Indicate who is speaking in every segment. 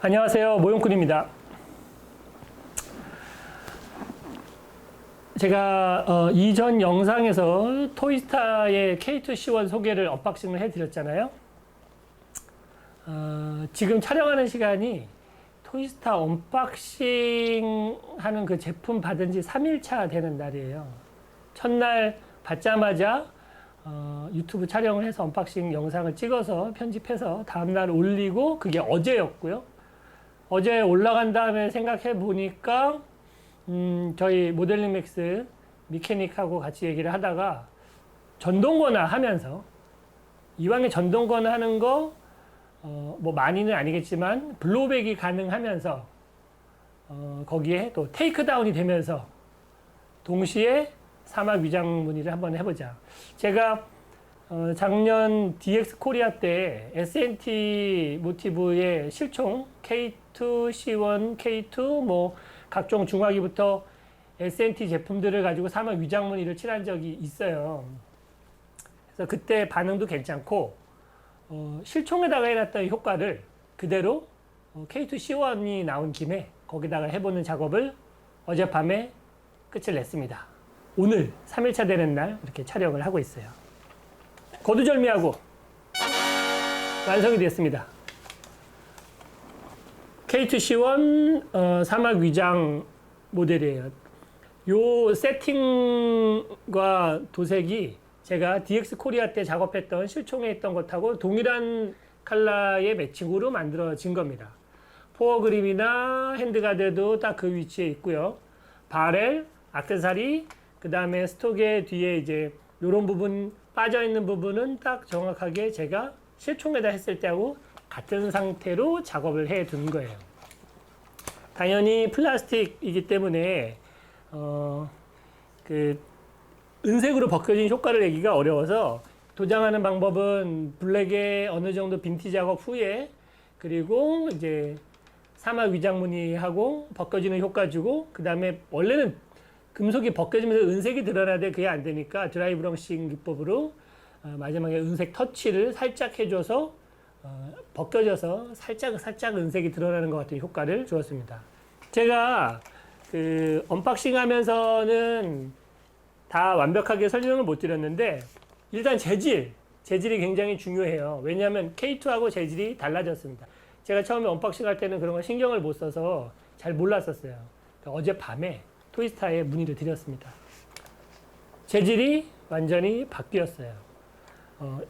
Speaker 1: 안녕하세요. 모형꾼입니다. 제가 이전 영상에서 토이스타의 K2C1 소개를 언박싱을 해드렸잖아요. 지금 촬영하는 시간이 토이스타 언박싱 하는 그 제품 받은 지 3일차 되는 날이에요. 첫날 받자마자 유튜브 촬영을 해서 언박싱 영상을 찍어서 편집해서 다음날 올리고, 그게 어제였고요. 어제 올라간 다음에 생각해 보니까 저희 모델링 맥스 미케닉하고 같이 얘기를 하다가 전동 권화 하면서, 이왕에 전동 권화 하는 거 뭐 많이는 아니겠지만 블로우백이 가능하면서 거기에 또 테이크다운이 되면서 동시에 사막 위장 무늬를 한번 해보자. 제가 작년 DX 코리아 때 S&T 모티브의 실총 K2, C1, K2 뭐 각종 중화기부터 S&T 제품들을 가지고 사막 위장 무늬를 칠한 적이 있어요. 그래서 그때 반응도 괜찮고, 실총에다가 해놨던 효과를 그대로 K2 C1이 나온 김에 거기다가 해보는 작업을 어젯밤에 끝을 냈습니다. 오늘 3일차 되는 날 이렇게 촬영을 하고 있어요. 거두절미하고 완성이 됐습니다. K2C1 사막 위장 모델이에요. 요 세팅과 도색이 제가 DX 코리아 때 작업했던 실총에 있던 것하고 동일한 컬러의 매칭으로 만들어진 겁니다. 포어 그립이나 핸드가드도 딱 그 위치에 있고요. 바렐, 액세서리, 그 다음에 스톡의 뒤에 이제 요런 부분, 빠져있는 부분은 딱 정확하게 제가 실총에다 했을 때하고 같은 상태로 작업을 해 둔 거예요. 당연히 플라스틱이기 때문에 은색으로 벗겨진 효과를 내기가 어려워서, 도장하는 방법은 블랙에 어느 정도 빈티 작업 후에, 그리고 이제 사막 위장 무늬하고 벗겨지는 효과 주고, 그 다음에 원래는 금속이 벗겨지면서 은색이 드러나야 돼. 그게 안 되니까 드라이 브러싱 기법으로 마지막에 은색 터치를 살짝 해줘서 벗겨져서 살짝 은색이 드러나는 것 같은 효과를 주었습니다. 제가 언박싱 하면서는 다 완벽하게 설명을 못 드렸는데, 일단 재질이 굉장히 중요해요. 왜냐하면 K2하고 재질이 달라졌습니다. 제가 처음에 언박싱 할 때는 그런 걸 신경을 못 써서 잘 몰랐었어요. 어젯밤에 토이스타에 문의를 드렸습니다. 재질이 완전히 바뀌었어요.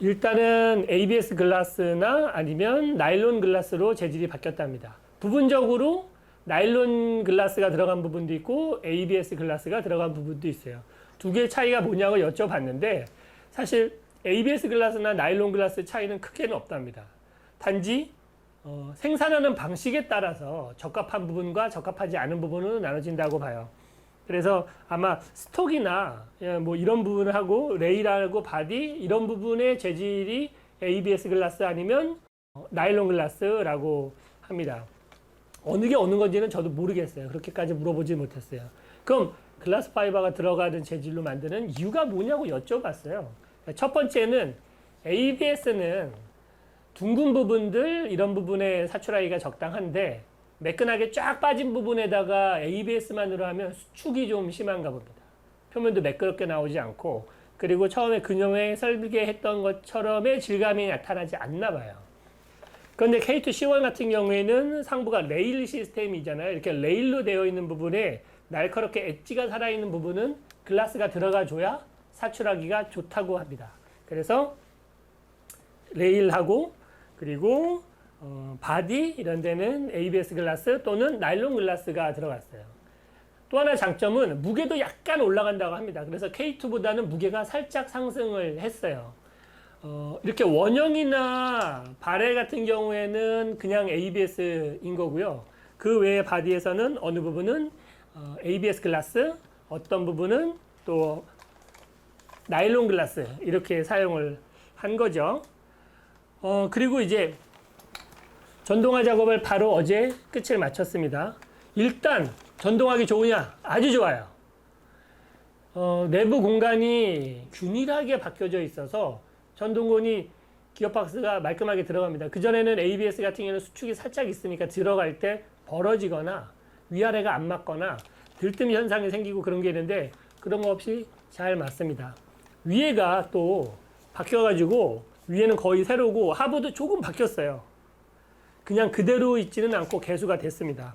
Speaker 1: 일단은 ABS 글라스나 아니면 나일론 글라스로 재질이 바뀌었답니다. 부분적으로 나일론 글라스가 들어간 부분도 있고 ABS 글라스가 들어간 부분도 있어요. 두 개의 차이가 뭐냐고 여쭤봤는데, 사실 ABS 글라스나 나일론 글라스 차이는 크게는 없답니다. 단지 생산하는 방식에 따라서 적합한 부분과 적합하지 않은 부분은 나눠진다고 봐요. 그래서 아마 스톡이나 뭐 이런 부분하고 레일하고 바디 이런 부분의 재질이 ABS 글라스 아니면 나일론 글라스라고 합니다. 어느 게 어느 건지는 저도 모르겠어요. 그렇게까지 물어보지 못했어요. 그럼 글라스 파이버가 들어가는 재질로 만드는 이유가 뭐냐고 여쭤봤어요. 첫 번째는 ABS는 둥근 부분들, 이런 부분에 사출하기가 적당한데, 매끈하게 쫙 빠진 부분에다가 ABS만으로 하면 수축이 좀 심한가 봅니다. 표면도 매끄럽게 나오지 않고, 그리고 처음에 근형에 설계했던 것처럼의 질감이 나타나지 않나 봐요. 그런데 K2C1 같은 경우에는 상부가 레일 시스템이잖아요. 이렇게 레일로 되어 있는 부분에 날카롭게 엣지가 살아있는 부분은 글라스가 들어가줘야 사출하기가 좋다고 합니다. 그래서 레일하고, 그리고 바디 이런 데는 ABS 글라스 또는 나일론 글라스가 들어갔어요. 또 하나 장점은 무게도 약간 올라간다고 합니다. 그래서 K2보다는 무게가 살짝 상승을 했어요. 이렇게 원형이나 바렐 같은 경우에는 그냥 ABS인 거고요. 그 외에 바디에서는 어느 부분은 ABS 글라스, 어떤 부분은 또 나일론 글라스, 이렇게 사용을 한 거죠. 그리고 이제 전동화 작업을 바로 어제 끝을 마쳤습니다. 일단 전동하기 좋으냐? 아주 좋아요. 내부 공간이 균일하게 바뀌어져 있어서 전동건이 기어박스가 말끔하게 들어갑니다. 그전에는 ABS 같은 경우는 수축이 살짝 있으니까 들어갈 때 벌어지거나 위아래가 안 맞거나 들뜸 현상이 생기고 그런 게 있는데 그런 거 없이 잘 맞습니다. 위에가 또 바뀌어가지고 위에는 거의 새로고 하부도 조금 바뀌었어요. 그냥 그대로 있지는 않고 개수가 됐습니다.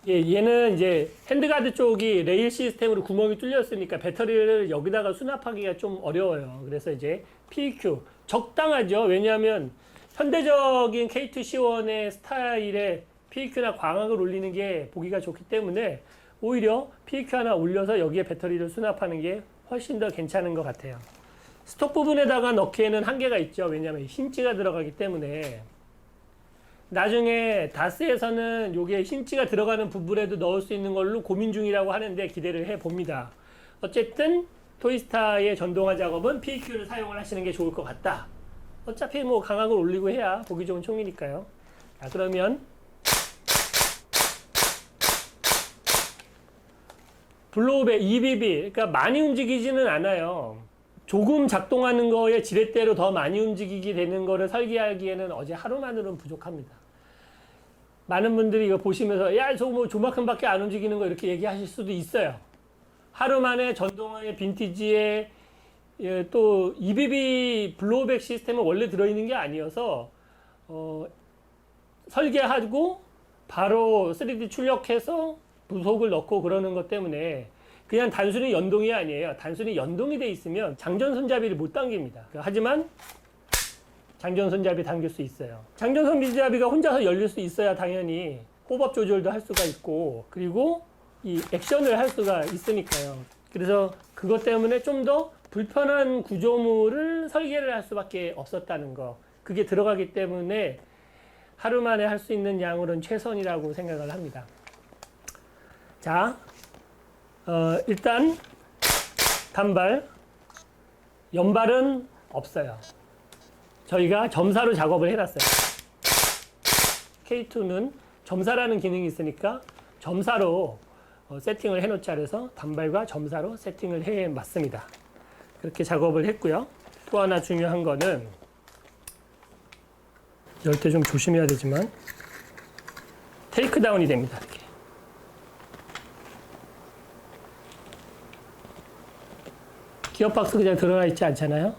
Speaker 1: 예, 얘는 이제 핸드가드 쪽이 레일 시스템으로 구멍이 뚫렸으니까 배터리를 여기다가 수납하기가 좀 어려워요. 그래서 이제 PEQ 적당하죠. 왜냐하면 현대적인 K2C1의 스타일의 PEQ나 광학을 올리는 게 보기가 좋기 때문에 오히려 PEQ 하나 올려서 여기에 배터리를 수납하는 게 훨씬 더 괜찮은 것 같아요. 스톡 부분에다가 넣기에는 한계가 있죠. 왜냐하면 힌지가 들어가기 때문에. 나중에 다스에서는 요게 힌지가 들어가는 부분에도 넣을 수 있는 걸로 고민 중이라고 하는데 기대를 해봅니다. 어쨌든 토이스타의 전동화 작업은 PEQ를 사용을 하시는 게 좋을 것 같다. 어차피 뭐 강압을 올리고 해야 보기 좋은 총이니까요. 자, 그러면 블로우백 EBB, 그러니까 많이 움직이지는 않아요. 조금 작동하는 거에 지렛대로 더 많이 움직이게 되는 거를 설계하기에는 어제 하루만으로는 부족합니다. 많은 분들이 이거 보시면서 야, 저거 뭐 조만큼밖에 안 움직이는 거 이렇게 얘기하실 수도 있어요. 하루 만에 전동화의 빈티지에 또 EBB 블로우백 시스템은 원래 들어있는 게 아니어서 설계하고 바로 3D 출력해서 부속을 넣고 그러는 것 때문에 그냥 단순히 연동이 아니에요. 단순히 연동이 돼 있으면 장전 손잡이를 못 당깁니다. 하지만 장전 손잡이 당길 수 있어요. 장전 손잡이가 혼자서 열릴 수 있어야 당연히 호법 조절도 할 수가 있고 그리고 이 액션을 할 수가 있으니까요. 그래서 그것 때문에 좀 더 불편한 구조물을 설계를 할 수밖에 없었다는 거. 그게 들어가기 때문에 하루 만에 할 수 있는 양으로는 최선이라고 생각을 합니다. 자, 일단 단발, 연발은 없어요. 저희가 점사로 작업을 해놨어요. K2는 점사라는 기능이 있으니까 점사로 세팅을 해놓자 그래서 단발과 점사로 세팅을 해놨습니다. 그렇게 작업을 했고요. 또 하나 중요한 거는 열 때 좀 조심해야 되지만 테이크다운이 됩니다. 이렇게. 기어박스 그냥 들어가 있지 않잖아요.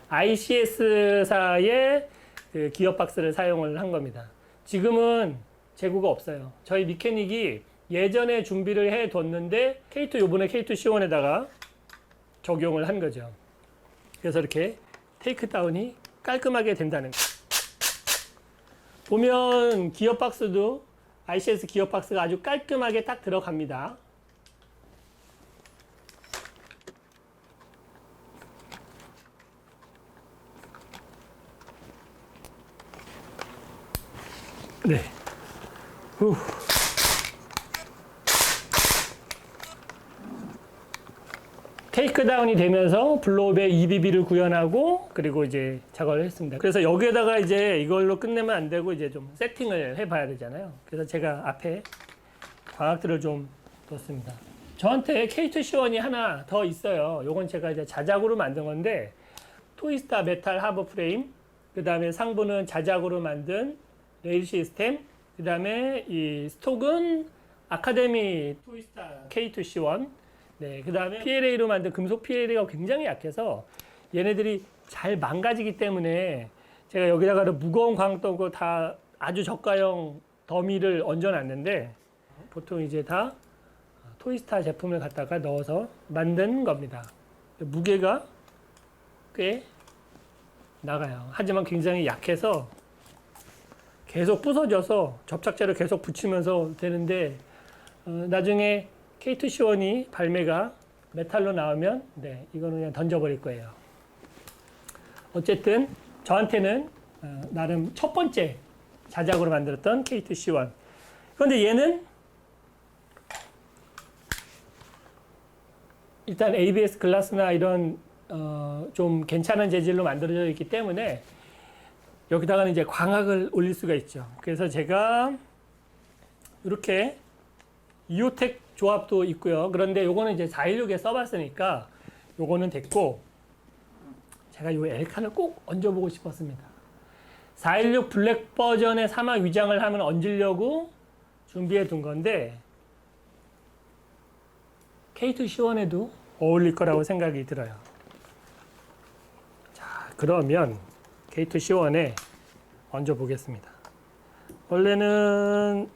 Speaker 1: ICS사의 그 기어박스를 사용을 한 겁니다. 지금은 재고가 없어요. 저희 미케닉이 예전에 준비를 해뒀는데 K2 요번에 K2C1에다가 적용을 한 거죠. 그래서 이렇게 테이크다운이 깔끔하게 된다는 거. 보면 기어박스도 ICS 기어박스가 아주 깔끔하게 딱 들어갑니다. 네. 후. 테이크다운이 되면서 블로우백 EBB를 구현하고 그리고 이제 작업을 했습니다. 그래서 여기에다가 이제 이걸로 끝내면 안 되고 이제 좀 세팅을 해봐야 되잖아요. 그래서 제가 앞에 광학들을 좀 뒀습니다. 저한테 K2C1이 하나 더 있어요. 요건 제가 이제 자작으로 만든 건데 토이스타 메탈 하버 프레임, 그 다음에 상부는 자작으로 만든 레일 시스템, 그 다음에 이 스톡은 아카데미 토이스타 K2C1, 네, 그 다음에 PLA로 만든 금속 PLA가 굉장히 약해서 얘네들이 잘 망가지기 때문에 제가 여기다가 무거운 광도고 다 아주 저가형 더미를 얹어놨는데 보통 이제 다 토이스타 제품을 갖다가 넣어서 만든 겁니다. 무게가 꽤 나가요. 하지만 굉장히 약해서 계속 부서져서 접착제를 계속 붙이면서 되는데 나중에 K2C1이 발매가 메탈로 나오면 네, 이거는 그냥 던져버릴 거예요. 어쨌든 저한테는 나름 첫 번째 자작으로 만들었던 K2C1. 그런데 얘는 일단 ABS 글라스나 이런 좀 괜찮은 재질로 만들어져 있기 때문에 여기다가는 이제 광학을 올릴 수가 있죠. 그래서 제가 이렇게 이오텍 조합도 있고요. 그런데 요거는 이제 416에 써봤으니까 요거는 됐고, 제가 이 엘칸을 꼭 얹어보고 싶었습니다. 416 블랙 버전의 사막 위장을 하면 얹으려고 준비해 둔 건데 K2 C1에도 어울릴 거라고 생각이 들어요. 자, 그러면 K2 C1에 얹어 보겠습니다. 원래는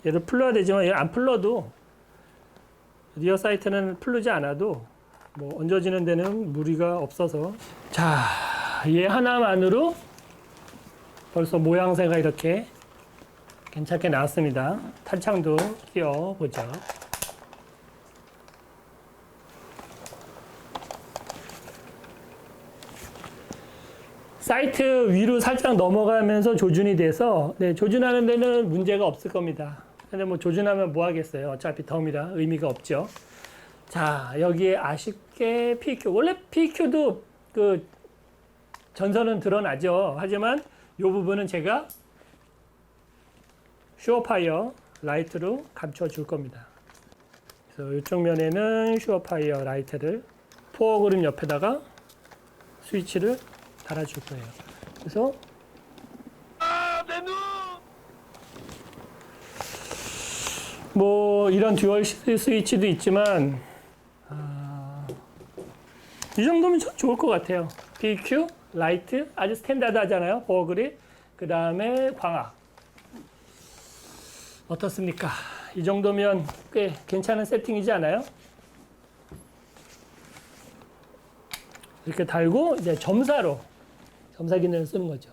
Speaker 1: 얘를 풀러야 되지만 얘를 안 풀러도 리어 사이트는 풀르지 않아도 뭐 얹어지는 데는 무리가 없어서 자, 얘 하나만으로 벌써 모양새가 이렇게 괜찮게 나왔습니다. 탄창도 끼워 보죠. 사이트 위로 살짝 넘어가면서 조준이 돼서 네, 조준하는 데는 문제가 없을 겁니다. 근데 뭐 조준하면 뭐 하겠어요. 어차피 덤이라 의미가 없죠. 자, 여기에 아쉽게 PQ. 원래 PQ도 그 전선은 드러나죠. 하지만 이 부분은 제가 슈어파이어 라이트로 감춰줄 겁니다. 그래서 이쪽 면에는 슈어파이어 라이트를 포어 그립 옆에다가 스위치를 달아줄 거예요. 그래서 뭐 이런 듀얼 스위치도 있지만 이 정도면 좋을 것 같아요. PQ, 라이트 아주 스탠다드 하잖아요. 포어 그립, 그 다음에 광학. 어떻습니까? 이 정도면 꽤 괜찮은 세팅이지 않아요? 이렇게 달고 이제 점사 기능을 쓰는 거죠.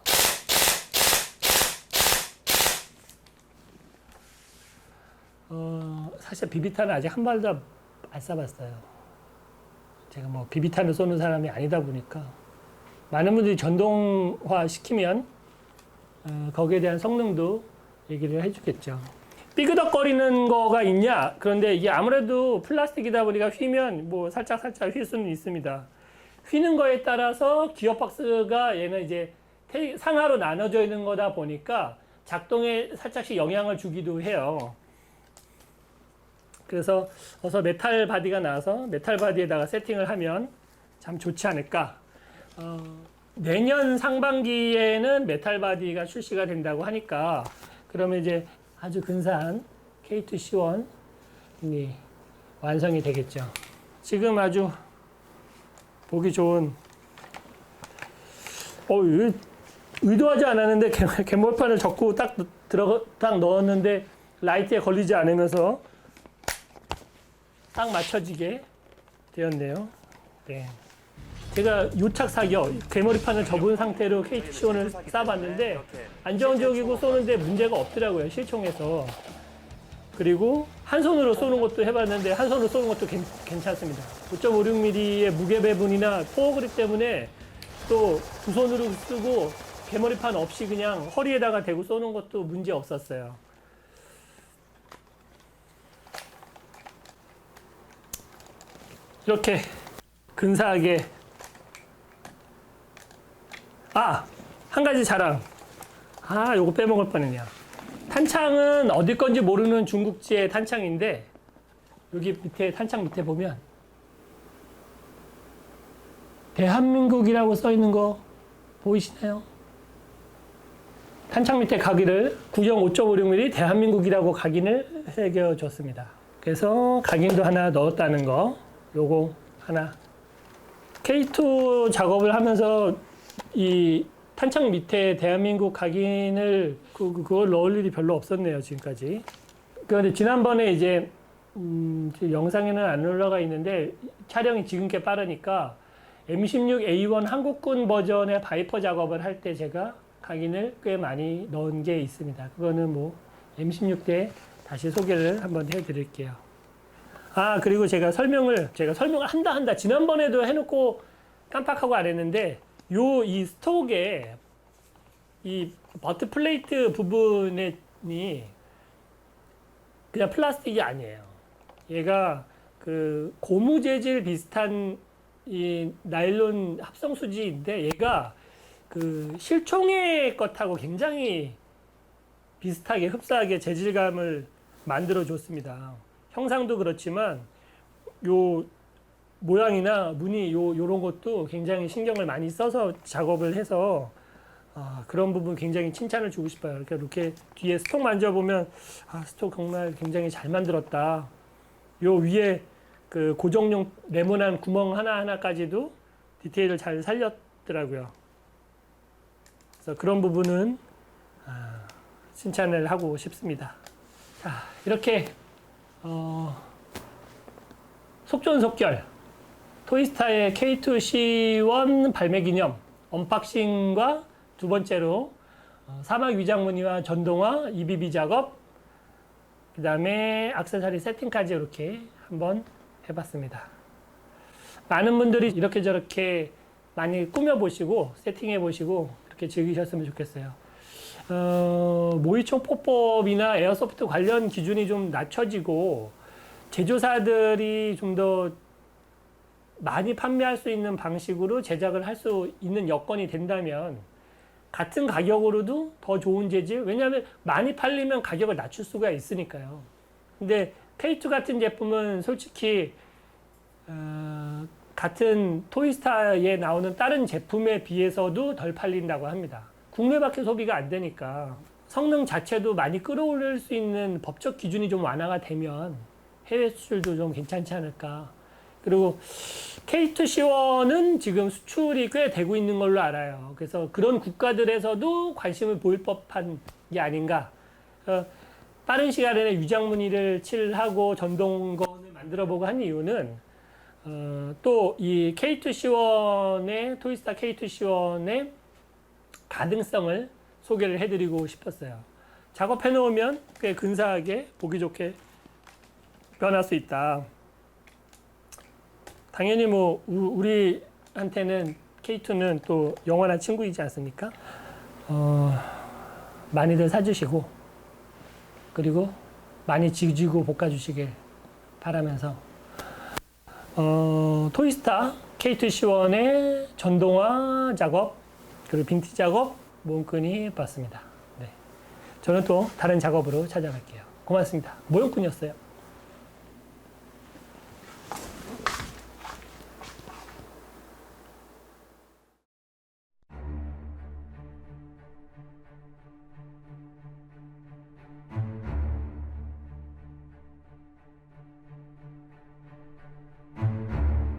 Speaker 1: 사실 비비탄은 아직 한 발도 안 쏴봤어요. 제가 뭐 비비탄을 쏘는 사람이 아니다 보니까 많은 분들이 전동화 시키면 거기에 대한 성능도 얘기를 해주겠죠. 삐그덕거리는 거가 있냐? 그런데 이게 아무래도 플라스틱이다 보니까 휘면 뭐 살짝 휠 수는 있습니다. 휘는 거에 따라서 기어 박스가 얘는 이제 상하로 나눠져 있는 거다 보니까 작동에 살짝씩 영향을 주기도 해요. 그래서 어서 메탈 바디가 나와서 메탈 바디에다가 세팅을 하면 참 좋지 않을까. 내년 상반기에는 메탈 바디가 출시가 된다고 하니까 그러면 이제 아주 근사한 K2 C1이 완성이 되겠죠. 지금 아주 보기 좋은 의도하지 않았는데 개몰판을 접고 딱 넣었는데 라이트에 걸리지 않으면서 딱 맞춰지게 되었네요. 네. 제가 요착 사격, 개머리판을 접은 상태로 K2 C1을 쏴봤는데 안정적이고 쏘는데 문제가 없더라고요. 실총에서. 그리고 한 손으로 쏘는 것도 해봤는데 한 손으로 쏘는 것도 괜찮습니다. 5.56mm의 무게 배분이나 포어 그립 때문에 또 두 손으로 쓰고 개머리판 없이 그냥 허리에다가 대고 쏘는 것도 문제 없었어요. 이렇게 근사하게 한 가지 자랑. 요거 빼먹을 뻔했네요. 탄창은 어디 건지 모르는 중국제 탄창인데 여기 밑에 탄창 밑에 보면 대한민국이라고 써 있는 거 보이시나요? 탄창 밑에 각인을 구형 5.56mm 대한민국이라고 각인을 새겨줬습니다. 그래서 각인도 하나 넣었다는 거, 요거 하나. K2 작업을 하면서 이 탄창 밑에 대한민국 각인을 그걸 넣을 일이 별로 없었네요, 지금까지. 그런데 지난번에 이제 영상에는 안 올라가 있는데 촬영이 지금 꽤 빠르니까 M16A1 한국군 버전의 바이퍼 작업을 할 때 제가 각인을 꽤 많이 넣은 게 있습니다. 그거는 뭐 M16 때 다시 소개를 한번 해드릴게요. 그리고 제가 설명을 한다. 지난번에도 해놓고 깜빡하고 안 했는데 이 스톡에 이 버트 플레이트 부분이 그냥 플라스틱이 아니에요. 얘가 그 고무 재질 비슷한 이 나일론 합성 수지인데 얘가 그 실총의 것하고 굉장히 비슷하게 흡사하게 재질감을 만들어 줬습니다. 형상도 그렇지만 요 모양이나 무늬 요런 것도 굉장히 신경을 많이 써서 작업을 해서 그런 부분 굉장히 칭찬을 주고 싶어요. 이렇게 뒤에 스톡 만져보면 스톡 정말 굉장히 잘 만들었다. 요 위에 그 고정용 네모난 구멍 하나하나까지도 디테일을 잘 살렸더라고요. 그래서 그런 부분은 칭찬을 하고 싶습니다. 자, 이렇게 속전속결 토이스타의 K2C1 발매 기념 언박싱과 두 번째로 사막 위장무늬와 전동화 EBB 작업, 그 다음에 액세서리 세팅까지 이렇게 한번 해봤습니다. 많은 분들이 이렇게 저렇게 많이 꾸며보시고 세팅해보시고 이렇게 즐기셨으면 좋겠어요. 모의총 포법이나 에어소프트 관련 기준이 좀 낮춰지고 제조사들이 좀 더 많이 판매할 수 있는 방식으로 제작을 할 수 있는 여건이 된다면 같은 가격으로도 더 좋은 재질, 왜냐하면 많이 팔리면 가격을 낮출 수가 있으니까요. 근데 K2 같은 제품은 솔직히 같은 토이스타에 나오는 다른 제품에 비해서도 덜 팔린다고 합니다. 국내밖에 소비가 안 되니까 성능 자체도 많이 끌어올릴 수 있는 법적 기준이 좀 완화가 되면 해외 수출도 좀 괜찮지 않을까. 그리고 K2C1은 지금 수출이 꽤 되고 있는 걸로 알아요. 그래서 그런 국가들에서도 관심을 보일 법한 게 아닌가. 빠른 시간 내에 위장무늬를 칠하고 전동건을 만들어보고 한 이유는 또 이 K2C1의 토이스타 K2C1의 가능성을 소개를 해드리고 싶었어요. 작업해 놓으면 꽤 근사하게 보기 좋게 변할 수 있다. 당연히 뭐 우리한테는 K2는 또 영원한 친구이지 않습니까? 많이들 사주시고 그리고 많이 지지고 볶아주시길 바라면서 토이스타 K2C1의 전동화 작업 그리고 빈티 작업 모형꾼이 봤습니다. 네. 저는 또 다른 작업으로 찾아갈게요. 고맙습니다. 모형꾼이었어요.